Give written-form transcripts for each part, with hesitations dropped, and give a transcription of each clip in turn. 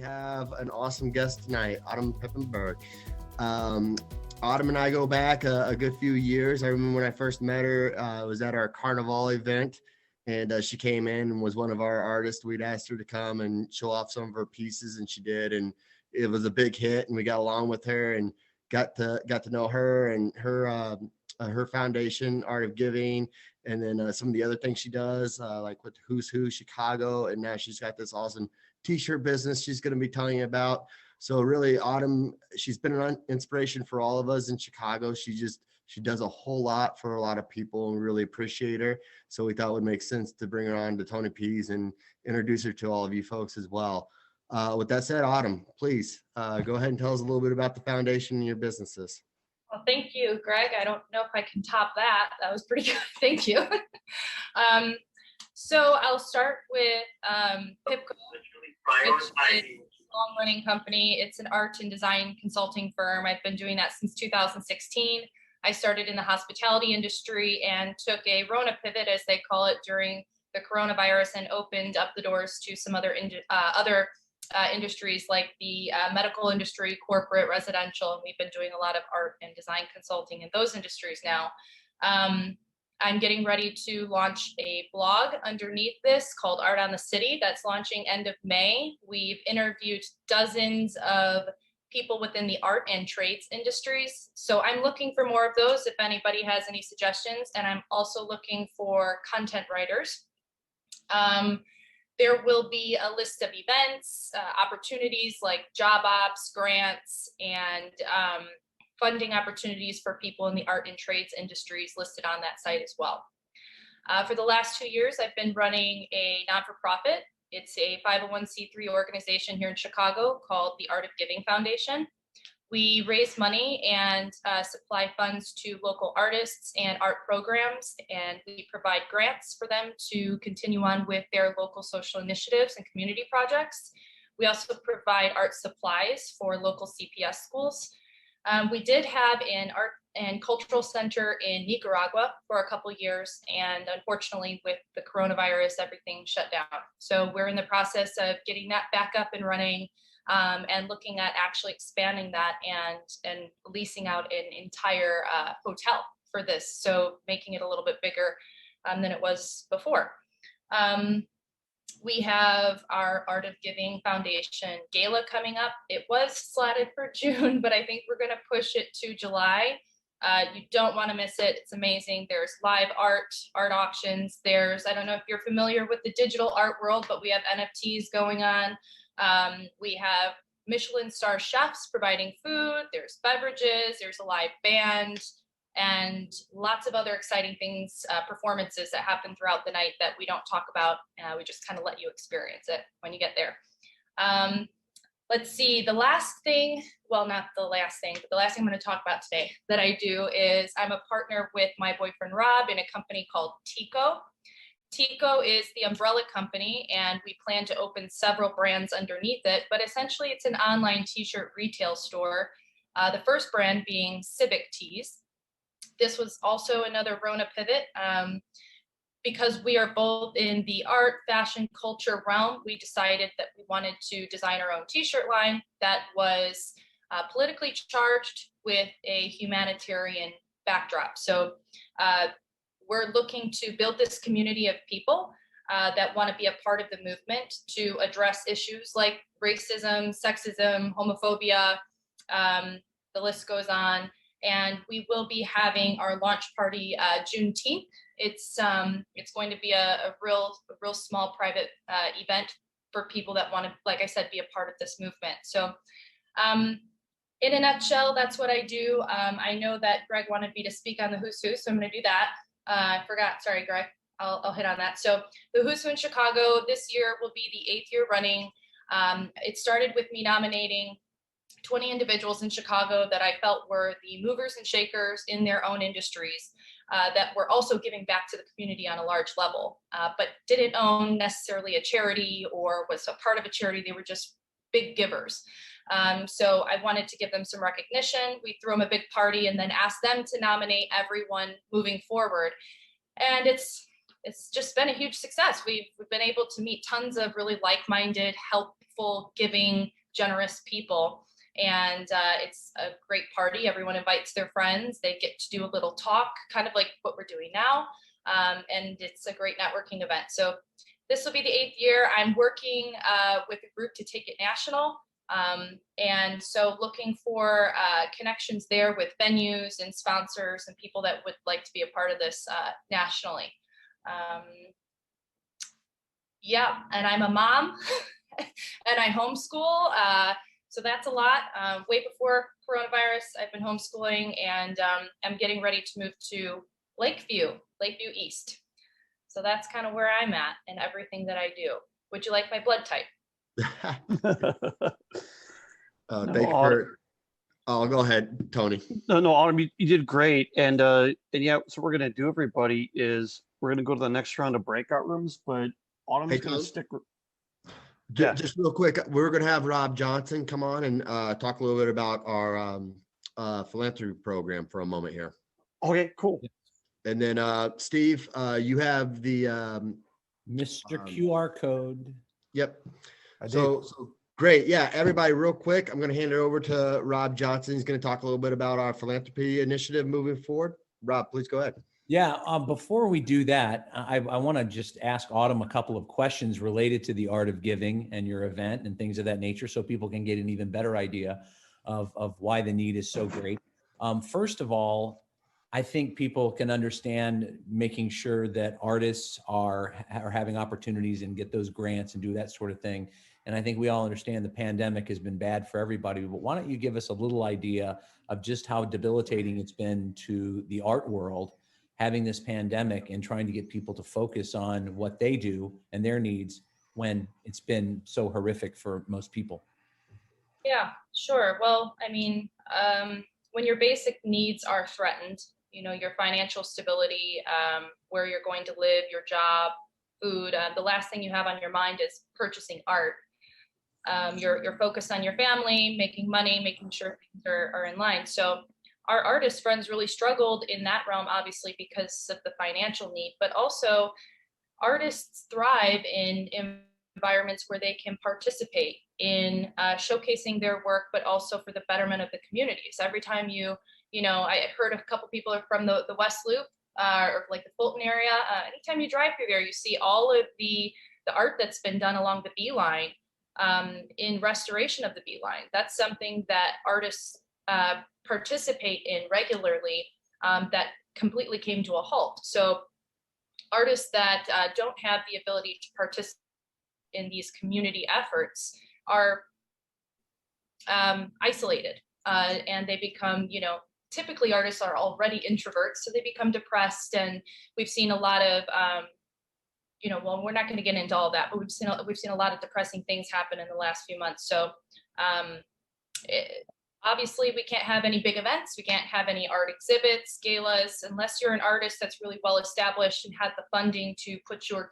have an awesome guest tonight, Autumn Pippenburg. Um, Autumn and I go back a good few years. I remember when I first met her, it was at our Carnival event, and she came in and was one of our artists. We'd asked her to come and show off some of her pieces, and she did, and it was a big hit. And we got along with her and got to know her and her foundation, Art of Giving, and then some of the other things she does, like with Who's Who Chicago, and now she's got this awesome t-shirt business she's going to be telling you about. So really, Autumn, she's been an inspiration for all of us in Chicago. She does a whole lot for a lot of people, and we really appreciate her. So we thought it would make sense to bring her on to Tony P's and introduce her to all of you folks as well. With that said, Autumn, please go ahead and tell us a little bit about the foundation and your businesses. Well, thank you, Greg. I don't know if I can top that. That was pretty good. Thank you. So I'll start with Pipco, which is a long-running company. It's an art and design consulting firm. I've been doing that since 2016. I started in the hospitality industry and took a Rona pivot, as they call it, during the coronavirus, and opened up the doors to some other industries like the medical industry, corporate, residential, and we've been doing a lot of art and design consulting in those industries now. I'm getting ready to launch a blog underneath this called Art on the City that's launching end of May. We've interviewed dozens of people within the art and trades industries. So I'm looking for more of those if anybody has any suggestions. And I'm also looking for content writers. There will be a list of events, opportunities like job ops, grants, and funding opportunities for people in the art and trades industries listed on that site as well. For the last 2 years, I've been running a non-for-profit. It's a 501c3 organization here in Chicago called the Art of Giving Foundation. We raise money and supply funds to local artists and art programs, and we provide grants for them to continue on with their local social initiatives and community projects. We also provide art supplies for local CPS schools. We did have an art and cultural center in Nicaragua for a couple years, and unfortunately with the coronavirus, everything shut down. So we're in the process of getting that back up and running, and looking at actually expanding that and leasing out an entire hotel for this. So making it a little bit bigger than it was before. We have our Art of Giving Foundation Gala coming up. It was slotted for June, but I think we're going to push it to July. You don't want to miss it. It's amazing. There's live art auctions. I don't know if you're familiar with the digital art world, but we have NFTs going on. We have Michelin star chefs providing food. There's beverages. There's a live band, and lots of other exciting things, performances that happen throughout the night that we don't talk about. We just kind of let you experience it when you get there. Let's see, the last thing, well, not the last thing, but the last thing I'm going to talk about today that I do is I'm a partner with my boyfriend, Rob, in a company called Teeko. Teeko is the umbrella company, and we plan to open several brands underneath it, but essentially it's an online t-shirt retail store. The first brand being Civic Tees. This was also another Rona pivot. Because we are both in the art, fashion, culture realm, we decided that we wanted to design our own t-shirt line that was politically charged with a humanitarian backdrop. So we're looking to build this community of people that want to be a part of the movement to address issues like racism, sexism, homophobia, the list goes on. And we will be having our launch party Juneteenth. It's going to be a real small private event for people that want to, like I said, be a part of this movement. So in a nutshell, that's what I do. I know that Greg wanted me to speak on the Who's Who, so I'm going to do that. I forgot. Sorry, Greg. I'll hit on that. So the Who's Who in Chicago this year will be the 8th year running. It started with me nominating 20 individuals in Chicago that I felt were the movers and shakers in their own industries, that were also giving back to the community on a large level, but didn't own necessarily a charity or was a part of a charity. They were just big givers. So I wanted to give them some recognition. We threw them a big party and then asked them to nominate everyone moving forward. And it's just been a huge success. We've been able to meet tons of really like-minded, helpful grateful, giving, generous people. And it's a great party. Everyone invites their friends. They get to do a little talk, kind of like what we're doing now. And it's a great networking event. So this will be the 8th year. I'm working with a group to take it national. And so looking for connections there with venues and sponsors and people that would like to be a part of this nationally. Yeah, and I'm a mom and I homeschool. So that's a lot. Way before coronavirus, I've been homeschooling, and I'm getting ready to move to Lakeview East. So that's kind of where I'm at in everything that I do. Would you like my blood type? Thank you for. Oh, go ahead, Tony. No, Autumn, you did great. And yeah, so we're gonna do, everybody, is we're gonna go to the next round of breakout rooms, but Autumn's gonna stick. Yeah. Just real quick, we're going to have Rob Johnson come on and talk a little bit about our philanthropy program for a moment here. Okay, cool. And then Steve, you have the Mr. QR code. Yep. So great. Yeah, everybody, real quick, I'm going to hand it over to Rob Johnson. He's going to talk a little bit about our philanthropy initiative moving forward. Rob, please go ahead. Yeah, before we do that, I want to just ask Autumn a couple of questions related to the art of giving and your event and things of that nature, so people can get an even better idea of why the need is so great. First of all, I think people can understand making sure that artists are having opportunities and get those grants and do that sort of thing. And I think we all understand the pandemic has been bad for everybody, but why don't you give us a little idea of just how debilitating it's been to the art world, having this pandemic and trying to get people to focus on what they do and their needs when it's been so horrific for most people. Yeah, sure. Well, I mean, when your basic needs are threatened, you know, your financial stability, where you're going to live, your job, food, the last thing you have on your mind is purchasing art. You're focused on your family, making money, making sure things are in line. So our artist friends really struggled in that realm, obviously, because of the financial need, but also artists thrive in environments where they can participate in showcasing their work, but also for the betterment of the communities. Every time you know, I heard a couple people are from the West Loop or like the Fulton area. Anytime you drive through there, you see all of the art that's been done along the Beeline in restoration of the Beeline. That's something that artists participate in regularly that completely came to a halt. So artists that don't have the ability to participate in these community efforts are isolated and they become, you know, typically artists are already introverts, so they become depressed. And we've seen a lot of, you know, well, we're not going to get into all that, but we've seen a lot of depressing things happen in the last few months. So obviously we can't have any big events. We can't have any art exhibits, galas, unless you're an artist that's really well established and had the funding to put your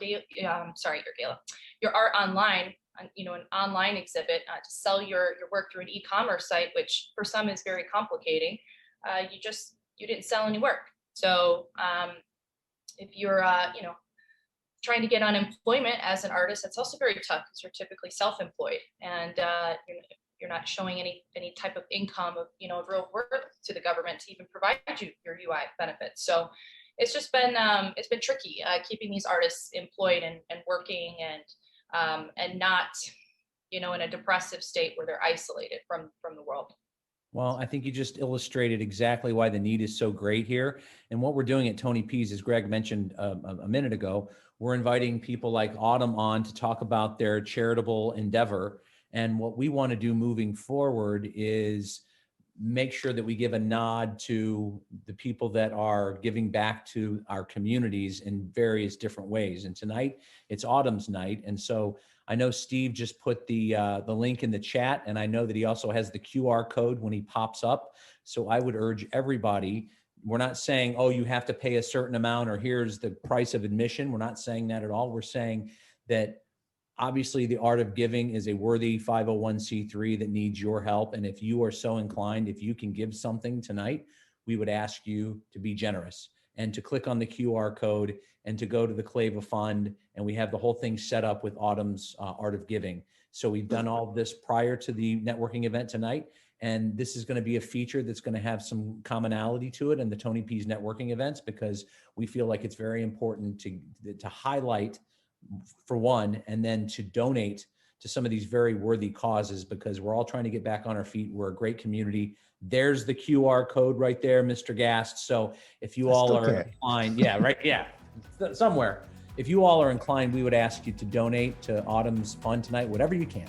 art online, you know, an online exhibit to sell your work through an e-commerce site, which for some is very complicating. You didn't sell any work. So if you're, you know, trying to get unemployment as an artist, that's also very tough because you're typically self-employed and you're not showing any type of income of, you know, real worth to the government to even provide you your UI benefits. So it's just been tricky keeping these artists employed and working and not, you know, in a depressive state where they're isolated from the world. Well, I think you just illustrated exactly why the need is so great here. And what we're doing at Tony P's, as Greg mentioned a minute ago, we're inviting people like Autumn on to talk about their charitable endeavor. And what we want to do moving forward is make sure that we give a nod to the people that are giving back to our communities in various different ways. And tonight it's Autumn's night. And so I know Steve just put the link in the chat, and I know that he also has the QR code when he pops up. So I would urge everybody, we're not saying, oh, you have to pay a certain amount or here's the price of admission. We're not saying that at all. We're saying that obviously the art of giving is a worthy 501c3 that needs your help. And if you are so inclined, if you can give something tonight, we would ask you to be generous and to click on the QR code and to go to the Clava Fund. And we have the whole thing set up with Autumn's Art of Giving. So we've done all of this prior to the networking event tonight. And this is going to be a feature that's going to have some commonality to it in the Tony P's networking events, because we feel like it's very important to highlight, for one, and then to donate to some of these very worthy causes, because we're all trying to get back on our feet. We're a great community. There's the QR code right there, Mr. Gast. So if you all are inclined, somewhere. If you all are inclined, we would ask you to donate to Autumn's fund tonight, whatever you can.